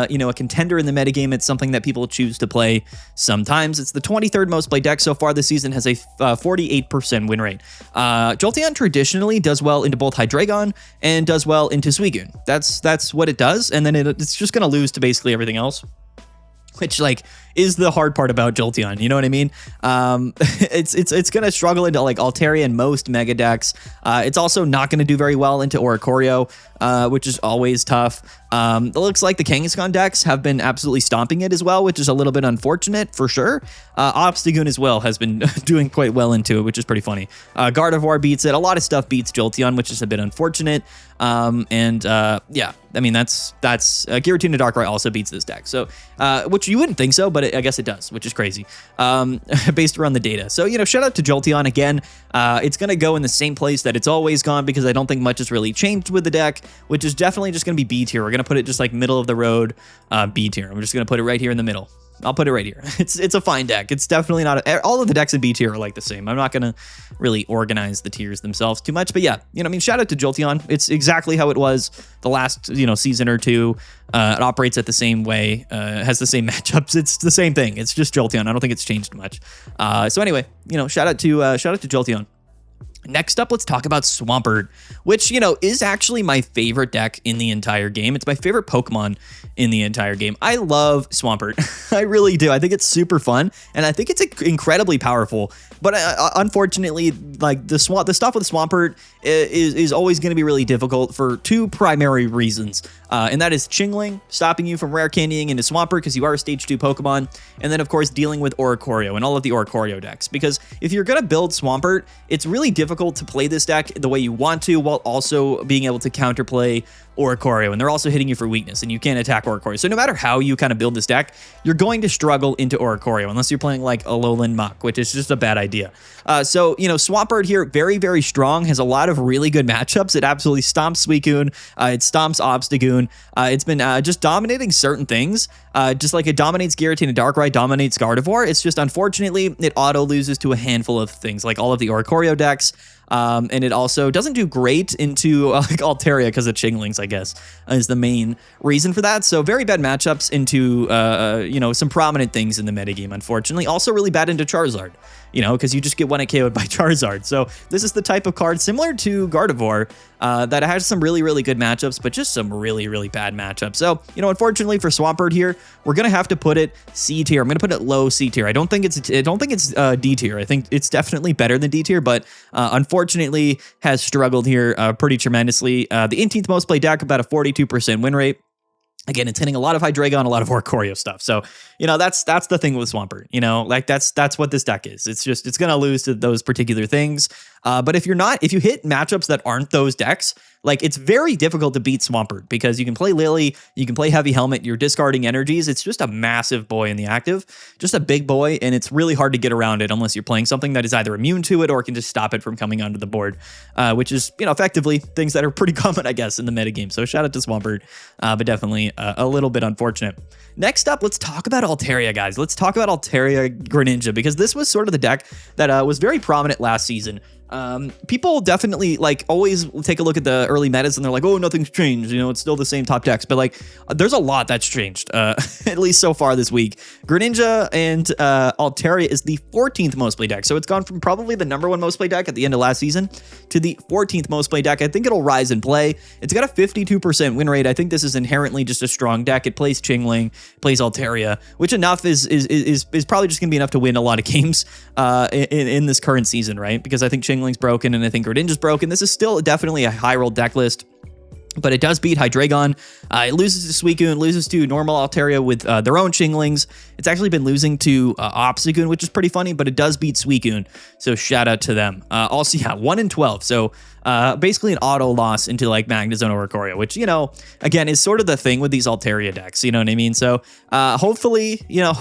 you know, a contender in the metagame. It's something that people choose to play sometimes. It's the 23rd most played deck so far this season, has a 48% win rate. Jolteon traditionally does well into both Hydreigon and does well into Suicune. That's what it does, and then it's just going to lose to basically everything else, which, like, is the hard part about Jolteon, you know what I mean? It's gonna struggle into like Altaria and most mega decks. It's also not gonna do very well into Oricorio, which is always tough. It looks like the Kangaskhan decks have been absolutely stomping it as well, which is a little bit unfortunate for sure. Obstagoon as well has been doing quite well into it, which is pretty funny. Gardevoir beats it. A lot of stuff beats Jolteon, which is a bit unfortunate. Yeah, I mean, that's Giratina Darkrai also beats this deck. So, which you wouldn't think so, but I guess it does, which is crazy, based around the data. So, you know, shout out to Jolteon again. It's going to go in the same place that it's always gone because I don't think much has really changed with the deck, which is definitely just going to be B tier. We're going to put it just like middle of the road, B tier. I'm just going to put it right here in the middle. I'll put it right here. It's a fine deck. It's definitely not all of the decks in B tier are like the same. I'm not going to really organize the tiers themselves too much, but yeah, you know, I mean, shout out to Jolteon. It's exactly how it was the last, you know, season or two. It operates at the same way, has the same matchups. It's the same thing. It's just Jolteon. I don't think it's changed much. So anyway, you know, shout out to Jolteon. Next up, let's talk about Swampert, which, you know, is actually my favorite deck in the entire game. It's my favorite Pokemon in the entire game. I love Swampert. I really do. I think it's super fun, and I think it's incredibly powerful. But unfortunately, like the stuff with Swampert is always going to be really difficult for two primary reasons. And that is Chingling, stopping you from rare candying into Swampert because you are a stage 2 Pokemon. And then, of course, dealing with Oricorio and all of the Oricorio decks. Because if you're going to build Swampert, it's really difficult to play this deck the way you want to while also being able to counterplay Oricorio. And they're also hitting you for weakness, and you can't attack Oricorio. So no matter how you kind of build this deck, you're going to struggle into Oricorio unless you're playing like a Lowland Muck, which is just a bad idea. So, you know, Swampert here, very, very strong, has a lot of really good matchups. It absolutely stomps Suicune. It stomps Obstagoon. It's been just dominating certain things. Just like it dominates Giratina Darkrai, dominates Gardevoir. It's just, unfortunately, it auto loses to a handful of things, like all of the Oricorio decks. And it also doesn't do great into like Altaria because of Chinglings, I guess, is the main reason for that. So very bad matchups into, you know, some prominent things in the metagame, unfortunately. Also really bad into Charizard, you know, because you just get 1-hit KO'd by Charizard. So this is the type of card similar to Gardevoir that has some really, really good matchups, but just some really, really bad matchups. So, you know, unfortunately for Swampert here, we're going to have to put it C tier. I'm going to put it low C tier. I don't think it's D tier. I think it's definitely better than D tier, but unfortunately has struggled here pretty tremendously. The 18th most played deck, about a 42% win rate. Again, it's hitting a lot of Hydreigon, a lot of Oricorio stuff. So, you know, that's the thing with Swampert. You know, like that's what this deck is. It's just, it's going to lose to those particular things. But if you hit matchups that aren't those decks, like it's very difficult to beat Swampert because you can play Lily, you can play Heavy Helmet, you're discarding energies. It's just a massive boy in the active, just a big boy, and it's really hard to get around it unless you're playing something that is either immune to it or can just stop it from coming onto the board, which is, you know, effectively things that are pretty common, I guess, in the metagame. So shout out to Swampert, but definitely a little bit unfortunate. Next up, let's talk about Altaria, guys. Let's talk about Altaria Greninja because this was sort of the deck that was very prominent last season. People definitely like always take a look at the early metas and they're like, oh, nothing's changed, you know, it's still the same top decks, but like there's a lot that's changed, at least so far this week. Greninja and Altaria is the 14th most played deck, so it's gone from probably the #1 most played deck at the end of last season to the 14th most played deck. I think it'll rise in play. It's got a 52% win rate. I think this is inherently just a strong deck. It plays Chingling, plays Altaria, which enough is probably just gonna be enough to win a lot of games in this current season, right? Because I think Chingling's broken and I think Greninja's broken. This is still definitely a high roll deck list, but it does beat Hydreigon. It loses to Suicune, loses to normal Altaria with their own Chinglings. It's actually been losing to Obstagoon, which is pretty funny, but it does beat Suicune, so shout out to them. Also, yeah, 1-12, so basically an auto loss into like Magnezone or Oricorio, which, you know, again, is sort of the thing with these Altaria decks, you know what I mean? So hopefully, you know,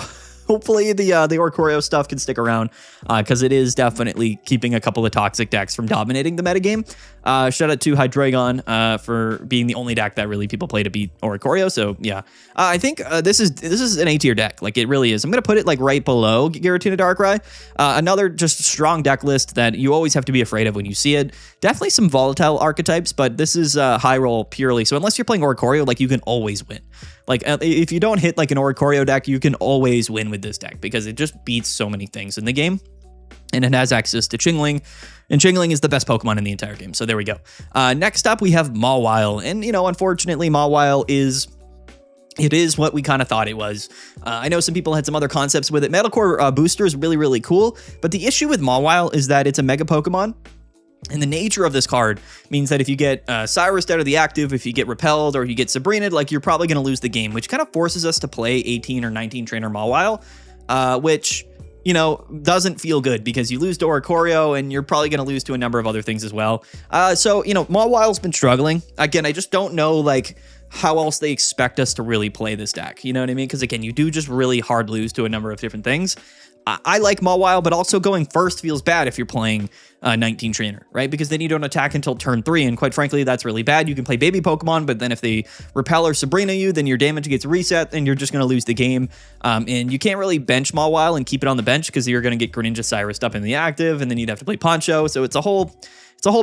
hopefully the Oricorio stuff can stick around because it is definitely keeping a couple of toxic decks from dominating the metagame. Shout out to Hydreigon for being the only deck that really people play to beat Oricorio. So yeah, I think this is an A tier deck. Like it really is. I'm gonna put it like right below Giratina Darkrai. Another just strong deck list that you always have to be afraid of when you see it. Definitely some volatile archetypes, but this is high roll purely. So unless you're playing Oricorio, like you can always win. Like if you don't hit like an Oricorio deck, you can always win with this deck because it just beats so many things in the game. And it has access to Chingling, and Chingling is the best Pokemon in the entire game. So there we go. Next up, we have Mawile. And, you know, unfortunately, Mawile is what we kind of thought it was. I know some people had some other concepts with it. Metalcore Booster is really, really cool. But the issue with Mawile is that it's a Mega Pokemon. And the nature of this card means that if you get Cyrus out of the active, if you get repelled, or you get Sabrinaed, like you're probably going to lose the game, which kind of forces us to play 18 or 19 trainer Mawile, which, you know, doesn't feel good because you lose to Oricorio and you're probably going to lose to a number of other things as well. So, you know, Mawile's been struggling. Again, I just don't know, like, how else they expect us to really play this deck. You know what I mean? Because, again, you do just really hard lose to a number of different things. I like Mawile, but also going first feels bad if you're playing 19 trainer, right? Because then you don't attack until turn 3, and quite frankly, that's really bad. You can play baby Pokemon, but then if they repel or Sabrina you, then your damage gets reset, and you're just going to lose the game. And you can't really bench Mawile and keep it on the bench because you're going to get Greninja Cyrus up in the active, and then you'd have to play Poncho. So it's a whole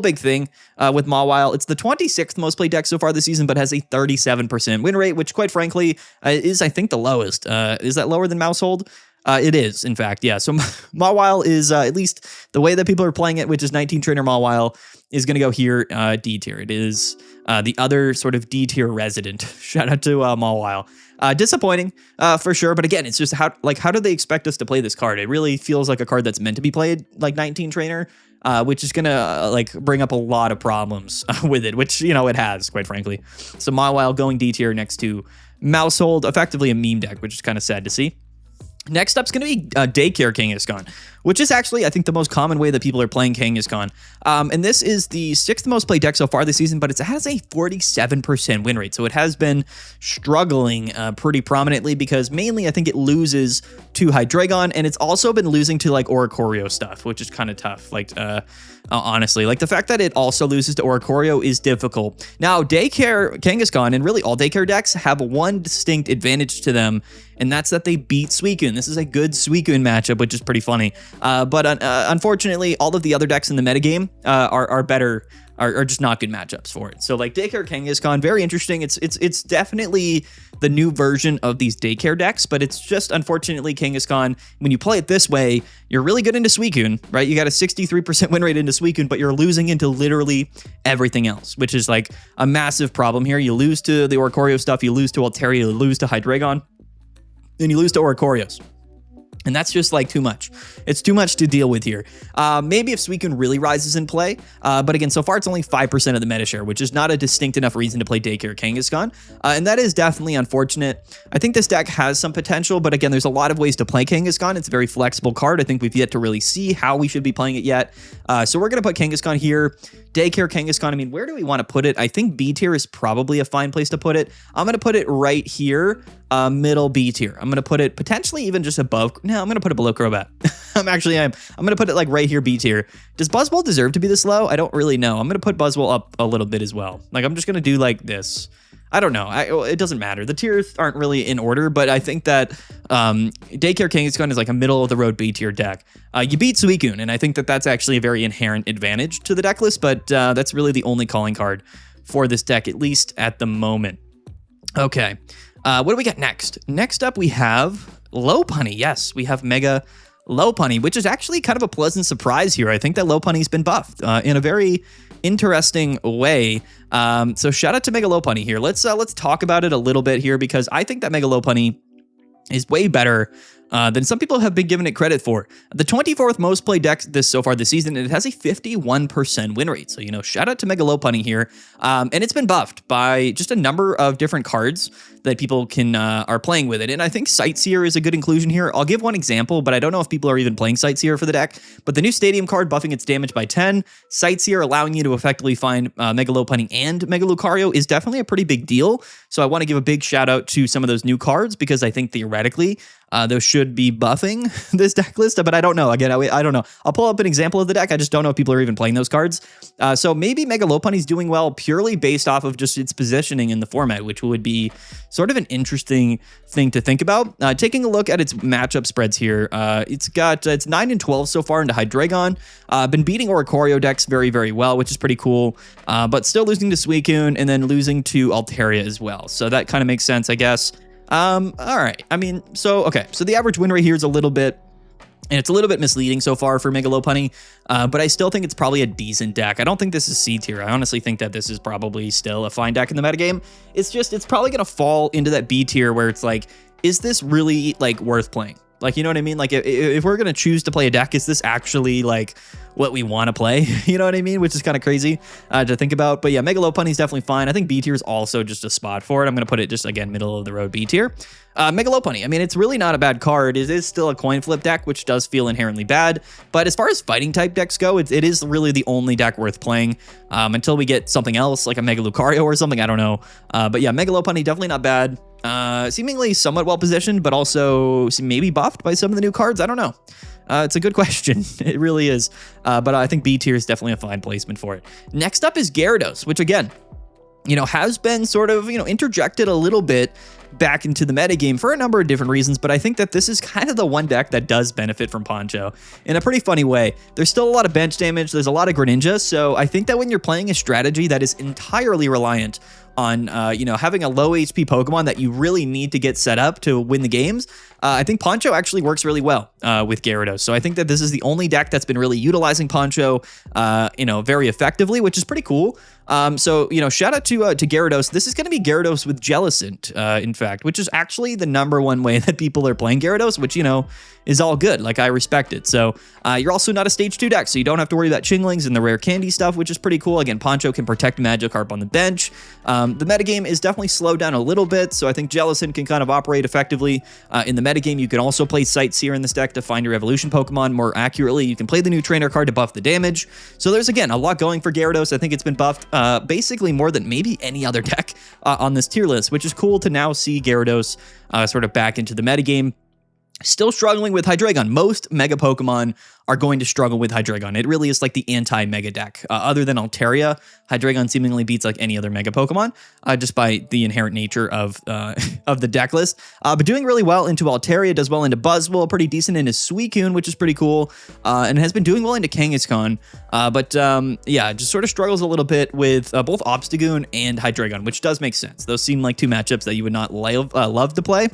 big thing with Mawile. It's the 26th most played deck so far this season, but has a 37% win rate, which quite frankly is, I think, the lowest. Is that lower than Maushold? It is, in fact, yeah. So Mawile is, at least the way that people are playing it, which is 19 trainer Mawile, is going to go here, D tier. It is the other sort of D tier resident. Shout out to Mawile. Disappointing, for sure. But again, it's just how do they expect us to play this card? It really feels like a card that's meant to be played like 19 trainer, which is going to bring up a lot of problems with it, which, you know, it has, quite frankly. So Mawile going D tier next to Maushold, effectively a meme deck, which is kind of sad to see. Next up is going to be Daycare Kangaskhan, which is actually, I think, the most common way that people are playing Kangaskhan. And this is the 6th most played deck so far this season, but it has a 47% win rate. So it has been struggling pretty prominently because mainly I think it loses to Hydreigon, and it's also been losing to like Oricorio stuff, which is kind of tough. Like, honestly, like the fact that it also loses to Oricorio is difficult. Now, Daycare Kangaskhan and really all Daycare decks have one distinct advantage to them, and that's that they beat Suicune. This is a good Suicune matchup, which is pretty funny. But unfortunately, all of the other decks in the metagame are just not good matchups for it. So like Daycare Kangaskhan, very interesting. It's definitely the new version of these Daycare decks, but it's just unfortunately Kangaskhan, when you play it this way, you're really good into Suicune, right? You got a 63% win rate into Suicune, but you're losing into literally everything else, which is like a massive problem here. You lose to the Oricorio stuff, you lose to Altaria, you lose to Hydreigon, and you lose to Oricorios. And that's just like too much. It's too much to deal with here. Maybe if Suicune really rises in play, but again, so far it's only 5% of the meta share, which is not a distinct enough reason to play Daycare Kangaskhan. And that is definitely unfortunate. I think this deck has some potential, but again, there's a lot of ways to play Kangaskhan. It's a very flexible card. I think we've yet to really see how we should be playing it yet. So we're going to put Kangaskhan here. Daycare Kangaskhan, I mean, where do we want to put it? I think B tier is probably a fine place to put it. I'm going to put it right here, middle B tier. I'm going to put it potentially even just above. No, I'm going to put it below Crobat. I'm going to put it like right here, B tier. Does Buzzwole deserve to be this low? I don't really know. I'm going to put Buzzwole up a little bit as well. Like, I'm just going to do like this. I don't know. It doesn't matter. The tiers aren't really in order, but I think that Daycare Kangaskhan is like a middle of the road B tier deck. You beat Suicune, and I think that that's actually a very inherent advantage to the deck list, but that's really the only calling card for this deck, at least at the moment. Okay, what do we got next? Next up, we have Lopunny. Yes, we have Mega Lopunny, which is actually kind of a pleasant surprise here. I think that Lopunny's been buffed in a very interesting way. So shout out to Mega Lopunny here. Let's talk about it a little bit here, because I think that Mega Lopunny is way better than some people have been giving it credit for. The 24th most played deck so far this season, and it has a 51% win rate. So, you know, shout out to Mega Lopunny here. And it's been buffed by just a number of different cards that people are playing with it. And I think Sightseer is a good inclusion here. I'll give one example, but I don't know if people are even playing Sightseer for the deck. But the new Stadium card buffing its damage by 10, Sightseer allowing you to effectively find Mega Lopunny and Mega Lucario is definitely a pretty big deal. So I want to give a big shout out to some of those new cards, because I think theoretically, those should be buffing this deck list, but I don't know. Again, I don't know. I'll pull up an example of the deck. I just don't know if people are even playing those cards. So maybe Mega Lopunny's doing well purely based off of just its positioning in the format, which would be sort of an interesting thing to think about. Taking a look at its matchup spreads here, it's 9 and 12 so far into Hydreigon. Been beating Oricorio decks very, very well, which is pretty cool, but still losing to Suicune and then losing to Altaria as well. So that kind of makes sense, I guess. All right. I mean, so the average win rate here is a little bit, and it's a little bit misleading so far for Mega Lopunny, but I still think it's probably a decent deck. I don't think this is C tier. I honestly think that this is probably still a fine deck in the metagame. It's probably going to fall into that B tier where it's like, is this really like worth playing? Like, you know what I mean? Like if we're going to choose to play a deck, is this actually like what we want to play? You know what I mean? Which is kind of crazy to think about. But yeah, Mega Lopunny is definitely fine. I think B tier is also just a spot for it. I'm going to put it just, again, middle of the road B tier. Mega Lopunny, I mean, it's really not a bad card. It is still a coin flip deck, which does feel inherently bad. But as far as fighting type decks go, it is really the only deck worth playing until we get something else, like a Mega Lucario or something. I don't know. But yeah, Mega Lopunny, definitely not bad. Seemingly somewhat well positioned, but also maybe buffed by some of the new cards. I don't know. It's a good question. It really is. But I think B tier is definitely a fine placement for it. Next up is Gyarados, which again, has been sort of, interjected a little bit back into the metagame for a number of different reasons, but I think that this is kind of the one deck that does benefit from Poncho in a pretty funny way. There's still a lot of bench damage. There's a lot of Greninja, so I think that when you're playing a strategy that is entirely reliant on, having a low HP Pokemon that you really need to get set up to win the games, I think Poncho actually works really well with Gyarados. So I think that this is the only deck that's been really utilizing Poncho, very effectively, which is pretty cool. So shout out to Gyarados. This is going to be Gyarados with Jellicent, in fact, which is actually the #1 way that people are playing Gyarados, which, is all good. Like, I respect it. So you're also not a stage 2 deck, so you don't have to worry about Chinglings and the rare candy stuff, which is pretty cool. Again, Poncho can protect Magikarp on the bench. The metagame is definitely slowed down a little bit, so I think Jellicent can kind of operate effectively in the metagame. You can also play Sightseer in this deck to find your evolution Pokemon more accurately. You can play the new trainer card to buff the damage. So there's, again, a lot going for Gyarados. I think it's been buffed basically more than maybe any other deck on this tier list, which is cool to now see Gyarados sort of back into the metagame. Still struggling with Hydreigon. Most Mega Pokemon are going to struggle with Hydreigon. It really is like the anti-Mega deck. Other than Altaria, Hydreigon seemingly beats like any other Mega Pokemon, just by the inherent nature of the deck list. But doing really well into Altaria, does well into Buzzwole, pretty decent into Suicune, which is pretty cool, and has been doing well into Kangaskhan. But just sort of struggles a little bit with both Obstagoon and Hydreigon, which does make sense. Those seem like two matchups that you would not love to play,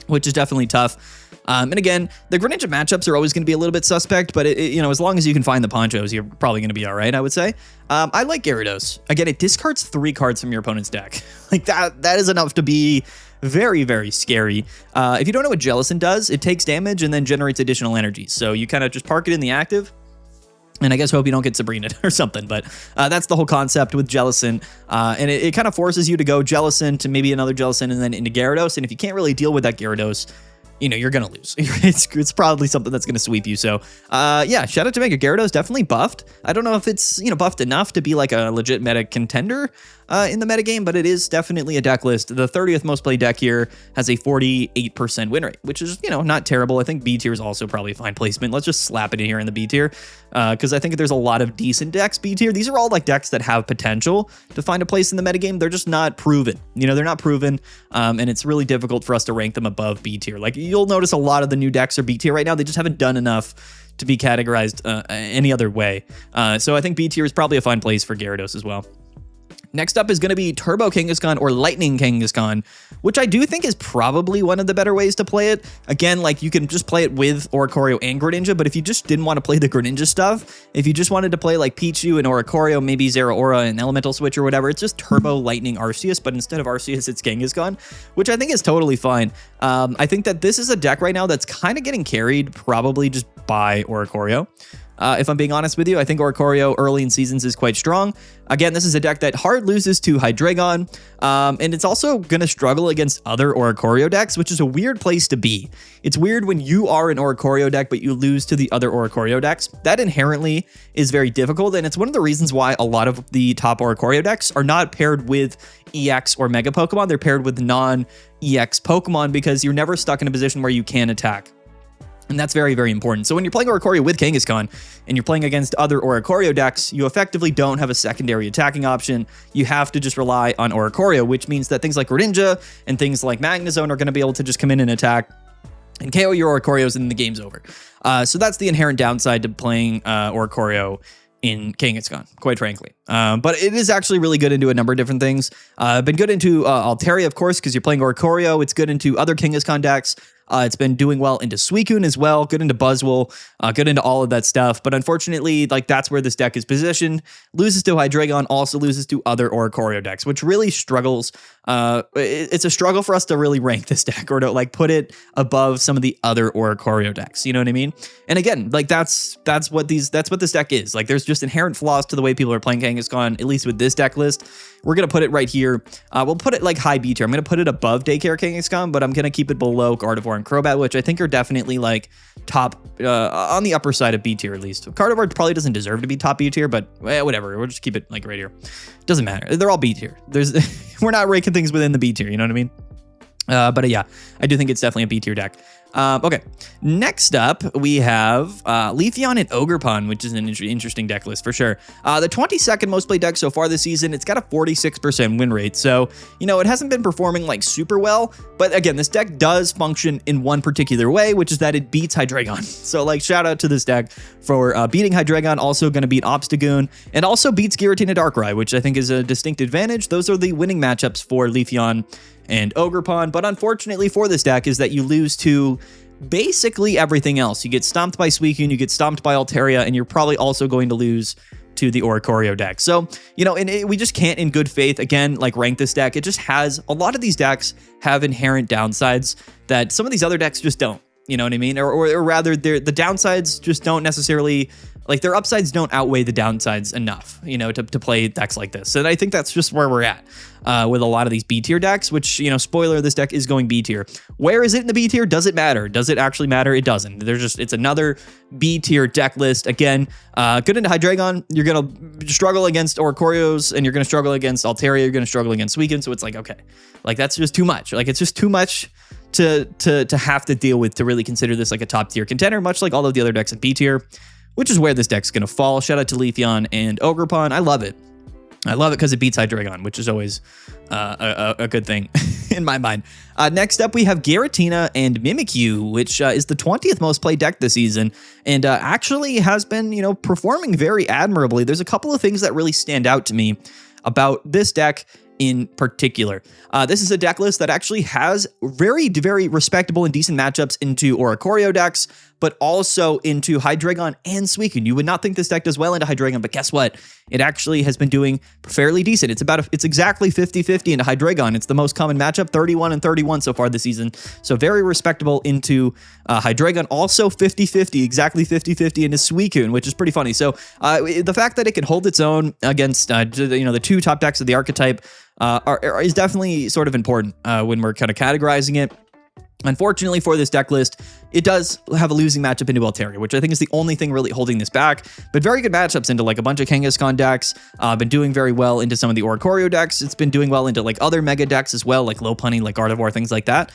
which is definitely tough. And again, the Greninja matchups are always going to be a little bit suspect, but as long as you can find the Ponchos, you're probably going to be all right, I would say. I like Gyarados. Again, it discards 3 cards from your opponent's deck. Like that is enough to be very, very scary. If you don't know what Jellicent does, it takes damage and then generates additional energy. So you kind of just park it in the active, and I guess hope you don't get Sabrina or something, but that's the whole concept with Jellicent. And it kind of forces you to go Jellicent to maybe another Jellicent and then into Gyarados. And if you can't really deal with that Gyarados, you're going to lose. It's probably something that's going to sweep you. So, shout out to Mega Gyarados, definitely buffed. I don't know if it's, buffed enough to be like a legit meta contender in the metagame, but it is definitely a deck list. The 30th most played deck here has a 48% win rate, which is, not terrible. I think B tier is also probably a fine placement. Let's just slap it in here in the B tier, because I think there's a lot of decent decks B tier. These are all like decks that have potential to find a place in the metagame. They're just not proven. They're not proven, and it's really difficult for us to rank them above B tier. Like, you'll notice a lot of the new decks are B tier right now. They just haven't done enough to be categorized any other way. So I think B tier is probably a fine place for Gyarados as well. Next up is going to be Turbo Kangaskhan or Lightning Kangaskhan, which I do think is probably one of the better ways to play it. Again, like, you can just play it with Oricorio and Greninja, but if you just didn't want to play the Greninja stuff, if you just wanted to play like Pichu and Oricorio, maybe Zeraora and Elemental Switch or whatever, it's just Turbo Lightning Arceus, but instead of Arceus, it's Kangaskhan, which I think is totally fine. I think that this is a deck right now that's kind of getting carried probably just by Oricorio. if I'm being honest with you. I think Oricorio early in seasons is quite strong. Again, this is a deck that hard loses to Hydreigon, and it's also going to struggle against other Oricorio decks, which is a weird place to be. It's weird when you are an Oricorio deck, but you lose to the other Oricorio decks. That inherently is very difficult, and it's one of the reasons why a lot of the top Oricorio decks are not paired with EX or Mega Pokemon. They're paired with non-EX Pokemon because you're never stuck in a position where you can attack. And that's very, very important. So when you're playing Oricorio with Kangaskhan and you're playing against other Oricorio decks, you effectively don't have a secondary attacking option. You have to just rely on Oricorio, which means that things like Greninja and things like Magnezone are going to be able to just come in and attack and KO your Oricorios, and the game's over. So that's the inherent downside to playing Oricorio in Kangaskhan, quite frankly. But it is actually really good into a number of different things. Been good into Altaria, of course, because you're playing Oricorio. It's good into other Kangaskhan decks. It's been doing well into Suicune as well, good into Buzzwole, good into all of that stuff. But unfortunately, like that's where this deck is positioned. Loses to Hydreigon, also loses to other Oricorio decks, which really struggles. It's a struggle for us to really rank this deck or to like put it above some of the other Oricorio decks. You know what I mean? And again, like that's what this deck is. Like there's just inherent flaws to the way people are playing Kangaskhan, at least with this deck list. We're gonna put it right here. We'll put it like high B tier. I'm gonna put it above Daycare Kangaskhan, but I'm gonna keep it below Gardevoir and Crobat, which I think are definitely like top on the upper side of B tier at least. Gardevoir probably doesn't deserve to be top B tier, but whatever. We'll just keep it like right here. Doesn't matter. They're all B tier. We're not ranking things within the B tier. You know what I mean? But yeah, I do think it's definitely a B tier deck. Okay, next up we have Leafeon and Ogerpon, which is an interesting deck list for sure. The 22nd most played deck so far this season. It's got a 46% win rate, so you know it hasn't been performing like super well. But again, this deck does function in one particular way, which is that it beats Hydreigon. So like shout out to this deck for beating Hydreigon. Also going to beat Obstagoon and also beats Giratina Darkrai, which I think is a distinct advantage. Those are the winning matchups for Leafeon and Ogerpon, but unfortunately for this deck is that you lose to basically everything else. You get stomped by Suicune, you get stomped by Altaria, and you're probably also going to lose to the Oricorio deck. So, you know, and we just can't in good faith, again, like rank this deck. It just has, a lot of these decks have inherent downsides that some of these other decks just don't. You know what I mean? Or rather, the downsides just don't necessarily, like their upsides don't outweigh the downsides enough, you know, to play decks like this. And I think that's just where we're at with a lot of these B tier decks, which, you know, spoiler, this deck is going B tier. Where is it in the B tier? Does it matter? Does it actually matter? It doesn't. It's another B tier deck list. Again, good into Hydreigon, you're going to struggle against Oricorios, and you're going to struggle against Altaria, you're going to struggle against Suicune. So it's like, okay, like that's just too much. Like it's just too much to have to deal with to really consider this like a top tier contender, much like all of the other decks in B tier, which is where this deck's going to fall. Shout out to Leafeon and Ogerpon. I love it. I love it because it beats Hydreigon, which is always a good thing in my mind. Next up, we have Giratina and Mimikyu, which is the 20th most played deck this season, and actually has been, you know, performing very admirably. There's a couple of things that really stand out to me about this deck in particular. This is a deck list that actually has very, very respectable and decent matchups into Oricorio decks, but also into Hydreigon and Suicune. You would not think this deck does well into Hydreigon, but guess what? It actually has been doing fairly decent. It's exactly 50-50 into Hydreigon. It's the most common matchup, 31 and 31 so far this season. So very respectable into Hydreigon. Also 50-50, exactly 50-50 into Suicune, which is pretty funny. So the fact that it can hold its own against you know, the two top decks of the archetype is definitely sort of important when we're kind of categorizing it. Unfortunately for this deck list, it does have a losing matchup into Altaria, which I think is the only thing really holding this back, but very good matchups into like a bunch of Kangaskhan decks, been doing very well into some of the Oricorio decks. It's been doing well into like other mega decks as well, like Lopunny, like Gardevoir, things like that,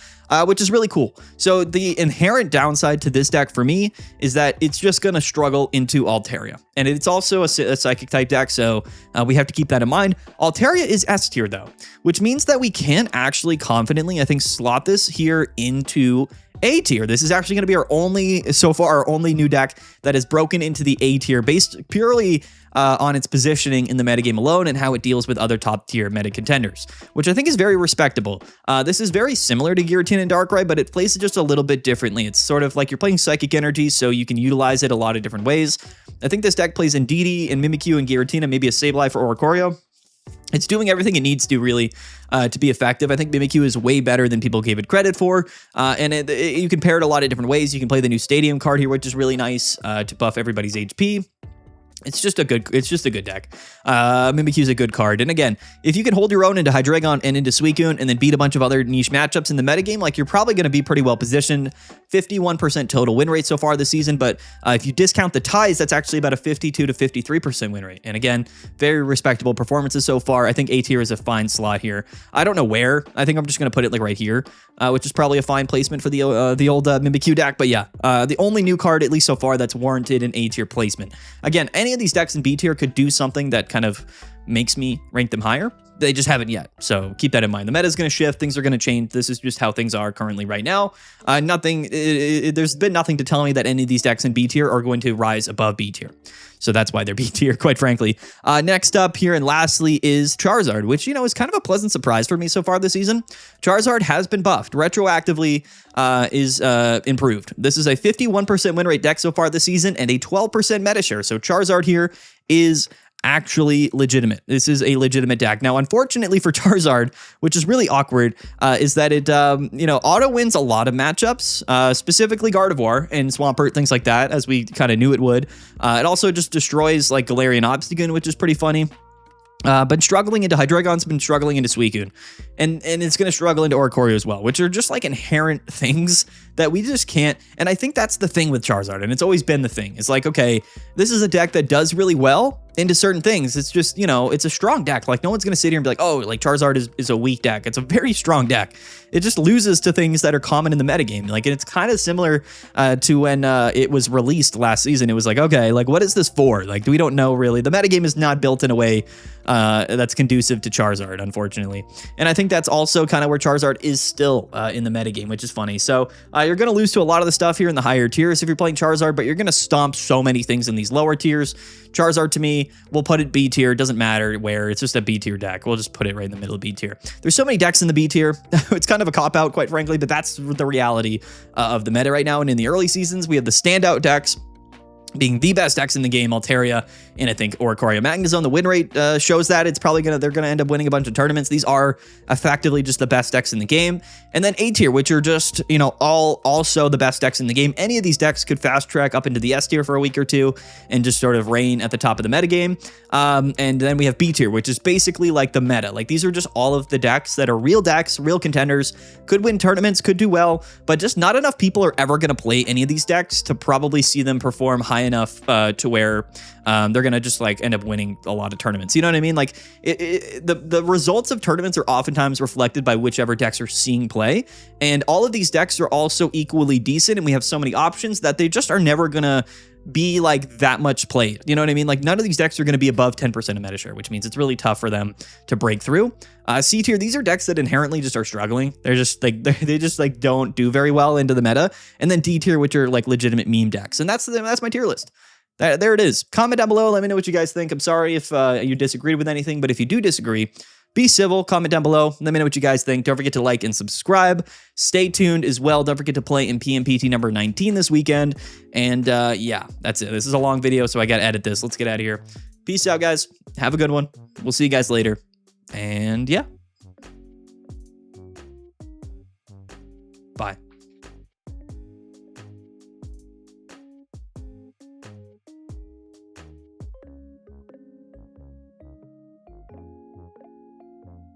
which is really cool. So the inherent downside to this deck for me is that it's just going to struggle into Altaria, and it's also a psychic type deck, so we have to keep that in mind. Altaria is S tier though, which means that we can actually confidently, I think, slot this here into A tier. This is actually going to be our only new deck that is broken into the A tier based purely on its positioning in the metagame alone and how it deals with other top tier meta contenders, which I think is very respectable. This is very similar to Giratina and Darkrai, but it plays it just a little bit differently. It's sort of like you're playing Psychic Energy, so you can utilize it a lot of different ways. I think this deck plays Indeedee and Mimikyu and Giratina, maybe a Sableye for Oricorio. It's doing everything it needs to really to be effective. I think Mimikyu is way better than people gave it credit for. And you can pair it a lot of different ways. You can play the new Stadium card here, which is really nice to buff everybody's HP. It's just a good deck. Mimikyu's a good card. And again, if you can hold your own into Hydreigon and into Suicune and then beat a bunch of other niche matchups in the metagame, like you're probably going to be pretty well positioned. 51% total win rate so far this season, but if you discount the ties, that's actually about a 52 to 53% win rate. And again, very respectable performances so far. I think A tier is a fine slot here. I don't know where. I think I'm just going to put it like right here, which is probably a fine placement for the old Mimikyu deck. But yeah, the only new card, at least so far, that's warranted an A tier placement. Again, any of these decks in B tier could do something that kind of makes me rank them higher. They just haven't yet, so keep that in mind. The meta is going to shift. Things are going to change. This is just how things are currently right now. There's been nothing to tell me that any of these decks in B tier are going to rise above B tier. So that's why they're B tier, quite frankly. Next up here and lastly is Charizard, which, you know, is kind of a pleasant surprise for me so far this season. Charizard has been buffed. Retroactively is improved. This is a 51% win rate deck so far this season and a 12% meta share. So Charizard here is actually legitimate. This is a legitimate deck. Now, unfortunately for Charizard, which is really awkward, is that it, auto wins a lot of matchups, specifically Gardevoir and Swampert, things like that, as we kind of knew it would. It also just destroys like Galarian Obstagoon, which is pretty funny. Been struggling into Hydreigon's been struggling into Suicune, and it's going to struggle into Oricorio as well, which are just like inherent things that we just can't. And I think that's the thing with Charizard, and it's always been the thing. It's like, okay, this is a deck that does really well into certain things. It's just, you know, it's a strong deck. Like no one's going to sit here and be like, oh, like Charizard is a weak deck. It's a very strong deck. It just loses to things that are common in the metagame. Like, and it's kind of similar to when it was released last season. It was like, okay, like what is this for? Like, we don't know really. The metagame is not built in a way that's conducive to Charizard, unfortunately. And I think that's also kind of where Charizard is still in the metagame, which is funny. So you're going to lose to a lot of the stuff here in the higher tiers if you're playing Charizard, but you're going to stomp so many things in these lower tiers. Charizard, to me, we'll put it B tier. It doesn't matter where. It's just a B tier deck. We'll just put it right in the middle of B tier. There's so many decks in the B tier. It's kind of a cop-out, quite frankly, but that's the reality of the meta right now. And in the early seasons, we have the standout decks being the best decks in the game, Altaria, and I think Oricorio. Magnezone, the win rate shows that it's probably they're gonna end up winning a bunch of tournaments. These are effectively just the best decks in the game. And then A tier, which are just, you know, also the best decks in the game. Any of these decks could fast track up into the S tier for a week or two and just sort of reign at the top of the metagame. And then we have B tier, which is basically like the meta. Like these are just all of the decks that are real decks, real contenders, could win tournaments, could do well, but just not enough people are ever gonna play any of these decks to probably see them perform high enough to where they're gonna just like end up winning a lot of tournaments. You know what I mean? Like the results of tournaments are oftentimes reflected by whichever decks are seeing play, and all of these decks are also equally decent, and we have so many options that they just are never gonna be like that much played. You know what I mean? Like none of these decks are going to be above 10% of meta share, which means it's really tough for them to break through. C tier, these are decks that inherently just are struggling. They're just like they just like don't do very well into the meta. And then D tier, which are like legitimate meme decks. And that's my tier list. There it is. Comment down below. Let me know what you guys think. I'm sorry if you disagreed with anything, but if you do disagree, be civil, comment down below. Let me know what you guys think. Don't forget to like and subscribe. Stay tuned as well. Don't forget to play in PMPT number 19 this weekend. And yeah, that's it. This is a long video, so I got to edit this. Let's get out of here. Peace out, guys. Have a good one. We'll see you guys later. And yeah.